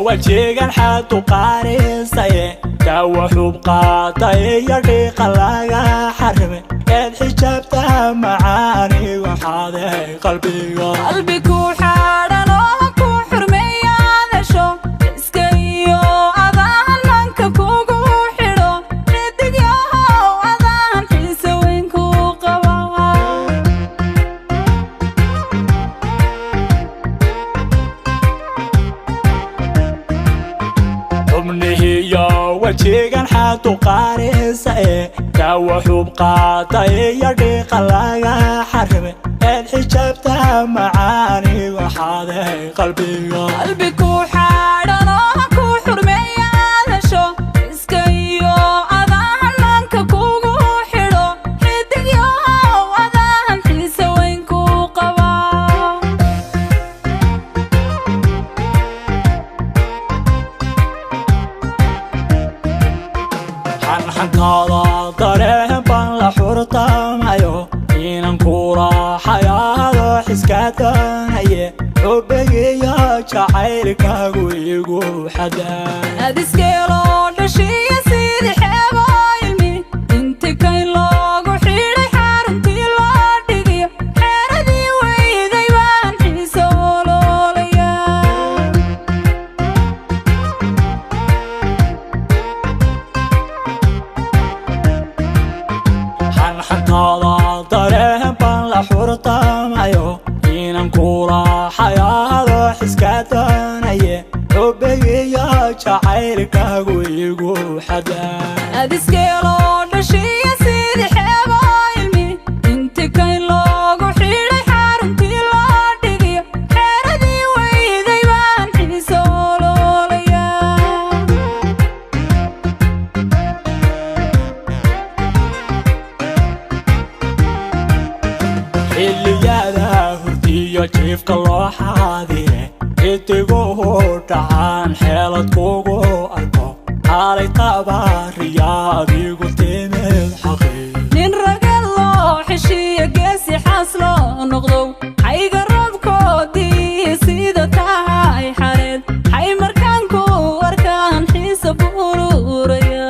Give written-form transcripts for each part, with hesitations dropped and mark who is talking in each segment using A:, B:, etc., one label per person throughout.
A: وجهك حد قارصي دوا حب قاطعي يريق لغا حرمي الحجابتها معاني وحاضي قلبي
B: كوحادن كوحرمي عادشو اسكيو أذان منك كوكو حيرو ردق يوهو أذان حيسوين كوقبا
A: أمني يو وجهك حد قارصي دوا حب قاطعي يريق لغا حرمي الحجابتها معاني وحاضي
B: قلبي كوحادن كوحرمي عادشو اسكيو أذان منك كوكو حيرو ردق يوهو أذان حيسوين كوقبا
A: حنحنكاضا dareen baan la xurtamayo inaan ku raaxayaado xiskaadanaye xubbigiyo jacaylkaagu igu xadaan
B: adiskeelo dhashiya sidii xeebooymi inti kayn loogu xidhay xaruntii loo dhigiyo xeeradii weyday baan xiise ololaya
A: xanxantaada dareen baan la xurtamayo inaan ku raaxayaado xiskaadanaye xubbigiyo jacaylkaagu igu xadaan
B: adiskeelo dhashiya sidii xeebooymi inti kayn loogu xidhay xaruntii loo dhigiyo xeeradii weyday baan xiise ololaya
A: xilliyada hurdiyo jiifka loo xaadire xidiguu dhacaan xeelad kugu arko xaalay tabaariya adigu timid xaqii
B: nin ragad loo xeshiiya geesi xaas loo noqdow xayga roobkoodii sida tahay xareed xay markaanku arkaan xiisa buururaya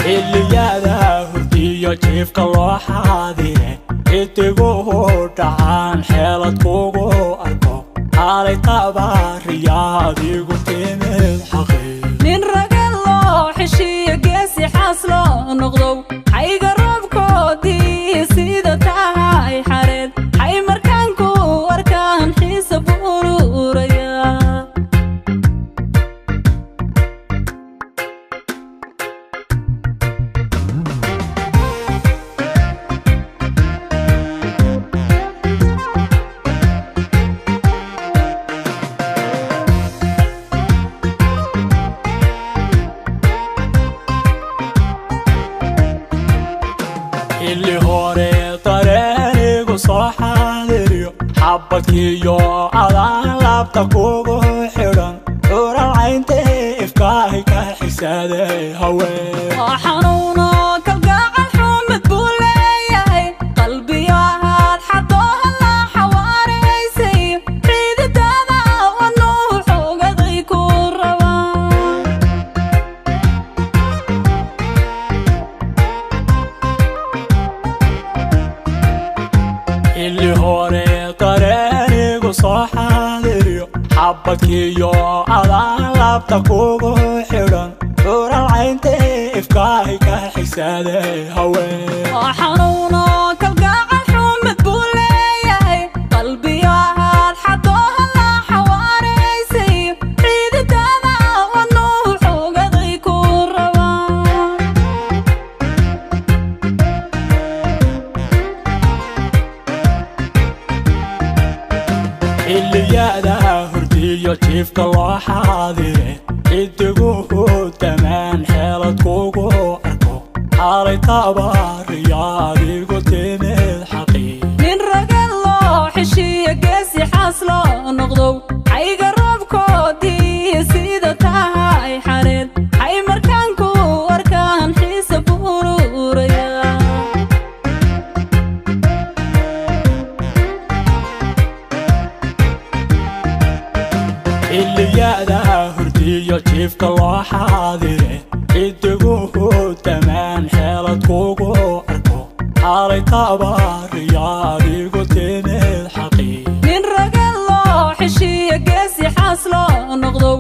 A: xilliyada hurdiyo jiifka loo xaadire xidiguu dhacaan xeelad kugu arko xaalay tabaariya adigu timid xaqii
B: nin ragad loo xeshiiya geesi xaas loo noqdow xayga roobkoodii sida tahay xareed xay markaanku arkaan xiisa buururaya
A: اللي هوري طريقو صح حاضريو حبتكيو أذان لابتكوغو حيران دور العين تفكاهي كحسادي هوي
B: وحنونو كالقاع الحمد بولاي قلبي هاد حطوها لا حواريسي ريد دادا والنوح وقضي كوربان
A: اللي هوري طريقو صح حاضريو حبتكيو أذان لابتكوغو حيران دور العين تفكاهي كحسادي هوي
B: وحنونو كالقاع الحمد بولاي قلبي هاد حطوها لا حواريسي ريد دادا والنوح وقضي كوربان
A: xilliyada hurdiyo jiifka loo xaadire xidiguu dhamaan xeelad kugu arko xaalay tabaariya adigu timid xaqii
B: nin ragad loo xeshiiya geesi xaas loo noqdow xayga roobkoodii sida tahay xareed xay markaanku arkaan xiisa buururaya
A: hurdiyo jiifka loo xaadire xidigu tamaan xeelad kugu arko xalay tabaariya adigu timid xaqii
B: nin ragal loo xishiya geesi xaas loo noqdo